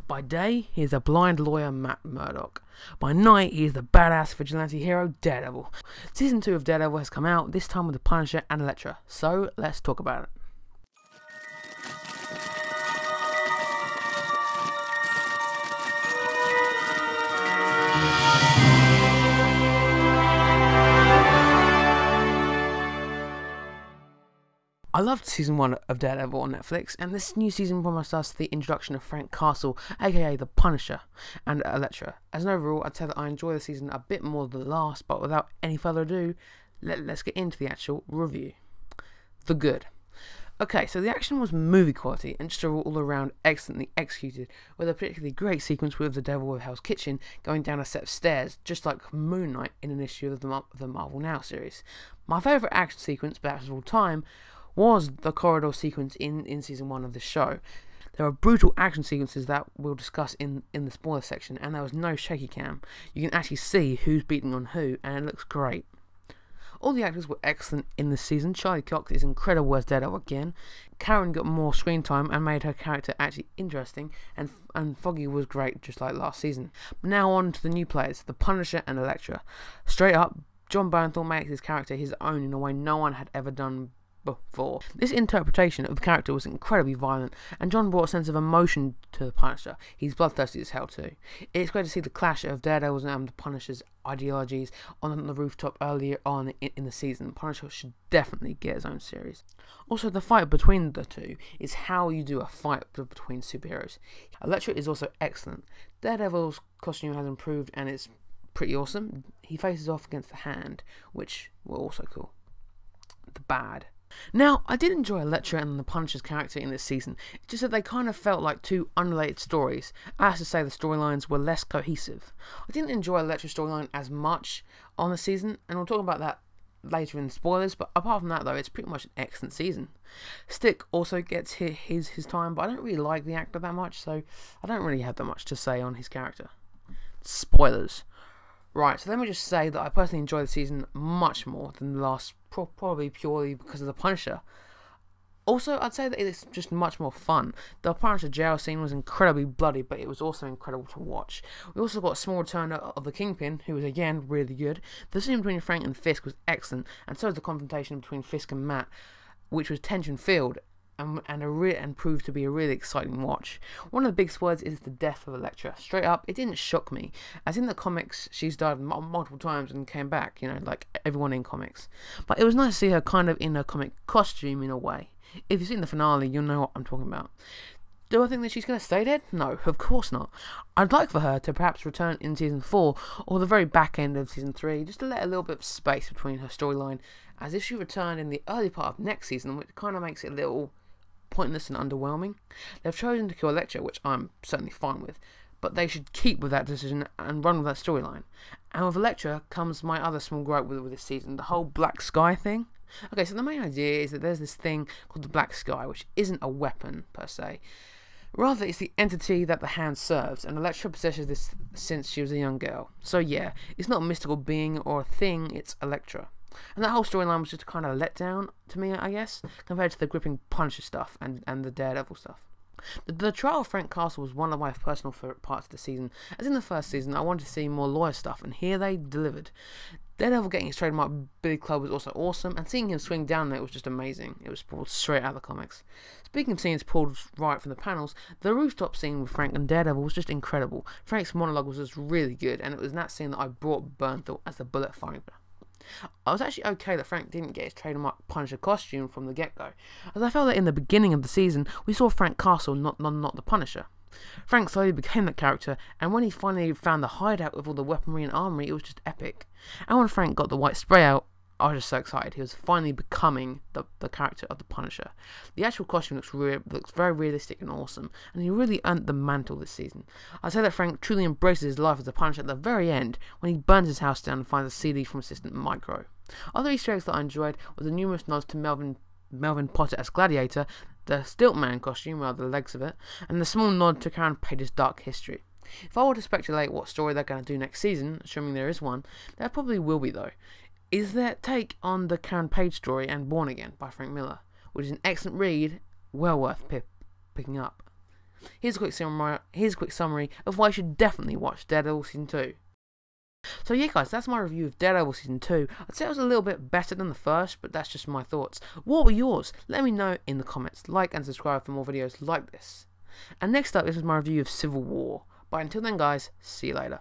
By day, he is a blind lawyer, Matt Murdock. By night, he is the badass vigilante hero, Daredevil. Season 2 of Daredevil has come out, this time with the Punisher and Elektra. So, let's talk about it. I loved season 1 of Daredevil on Netflix, and this new season promised us the introduction of Frank Castle, aka the Punisher, and Elektra. As an overall, I'd say that I enjoy the season a bit more than the last, but without any further ado, let's get into the actual review. The good. Okay, so the action was movie quality and just all around excellently executed, with a particularly great sequence with the Devil of Hell's Kitchen going down a set of stairs, just like Moon Knight in an issue of the Marvel Now series. My favourite action sequence, perhaps of all time, was the corridor sequence in season 1 of the show. There are brutal action sequences that we'll discuss in the spoiler section, and there was no shaky cam. You can actually see who's beating on who, and it looks great. All the actors were excellent in this season. Charlie Cox is incredible as Daredevil again. Karen got more screen time and made her character actually interesting, and Foggy was great just like last season. Now on to the new players, the Punisher and Elektra. Straight up, John Bernthal makes his character his own in a way no one had ever done before. This interpretation of the character was incredibly violent, and John brought a sense of emotion to the Punisher. He's bloodthirsty as hell too. It's great to see the clash of Daredevil's and the Punisher's ideologies on the rooftop earlier on in the season. Punisher should definitely get his own series. Also, the fight between the two is how you do a fight between superheroes. Elektra is also excellent. Daredevil's costume has improved and it's pretty awesome. He faces off against the Hand, which were also cool. The bad. Now, I did enjoy Elektra and the Punisher's character in this season, it's just that they kind of felt like two unrelated stories. I have to say the storylines were less cohesive. I didn't enjoy Elektra's storyline as much on the season, and we'll talk about that later in spoilers, but apart from that though, it's pretty much an excellent season. Stick also gets his time, but I don't really like the actor that much, so I don't really have that much to say on his character. Spoilers. Right, so let me just say that I personally enjoyed the season much more than the last, probably purely because of the Punisher. Also, I'd say that it's just much more fun. The Punisher jail scene was incredibly bloody, but it was also incredible to watch. We also got a small return of the Kingpin, who was again really good. The scene between Frank and Fisk was excellent, and so was the confrontation between Fisk and Matt, which was tension-filled. And proved to be a really exciting watch. One of the big spoilers is the death of Elektra. Straight up, it didn't shock me, as in the comics she's died multiple times and came back, you know, like everyone in comics. But it was nice to see her kind of in a comic costume in a way. If you've seen the finale, you'll know what I'm talking about. Do I think that she's going to stay dead? No, of course not. I'd like for her to perhaps return in season 4 or the very back end of season 3, just to let a little bit of space between her storyline, as if she returned in the early part of next season, which kind of makes it a little pointless and underwhelming. They've chosen to kill Elektra, which I'm certainly fine with, but they should keep with that decision and run with that storyline. And with Elektra comes my other small gripe with this season, the whole Black Sky thing. Okay, so the main idea is that there's this thing called the Black Sky, which isn't a weapon per se. Rather, it's the entity that the Hand serves, and Elektra possesses this since she was a young girl. So yeah, it's not a mystical being or a thing, it's Elektra. And that whole storyline was just a kind of letdown to me, I guess, compared to the gripping Punisher stuff and the Daredevil stuff. The trial of Frank Castle was one of my personal favourite parts of the season, as in the first season I wanted to see more lawyer stuff, and here they delivered. Daredevil getting his trademark Billy Club was also awesome, and seeing him swing down there was just amazing. It was pulled straight out of the comics. Speaking of scenes pulled right from the panels, the rooftop scene with Frank and Daredevil was just incredible. Frank's monologue was just really good, and it was in that scene that I brought Bernthal as the bullet fighter. I was actually okay that Frank didn't get his trademark Punisher costume from the get-go, as I felt that in the beginning of the season we saw Frank Castle, not the Punisher. Frank slowly became that character, and when he finally found the hideout with all the weaponry and armory, it was just epic. And when Frank got the white spray out, I was just so excited. He was finally becoming the character of the Punisher. The actual costume looks very realistic and awesome, and he really earned the mantle this season. I'd say that Frank truly embraces his life as the Punisher at the very end, when he burns his house down and finds a CD from Assistant Micro. Other Easter eggs that I enjoyed were the numerous nods to Melvin Potter as Gladiator, the Stiltman costume, rather the legs of it, and the small nod to Karen Page's dark history. If I were to speculate what story they're going to do next season, assuming there is one, there probably will be though, is their take on the Karen Page story and Born Again by Frank Miller, which is an excellent read, well worth picking up. here's a quick summary of why you should definitely watch Daredevil Season 2. So yeah guys, that's my review of Daredevil Season 2. I'd say it was a little bit better than the first, but that's just my thoughts. What were yours? Let me know in the comments. Like and subscribe for more videos like this. And next up, this is my review of Civil War. But until then guys, see you later.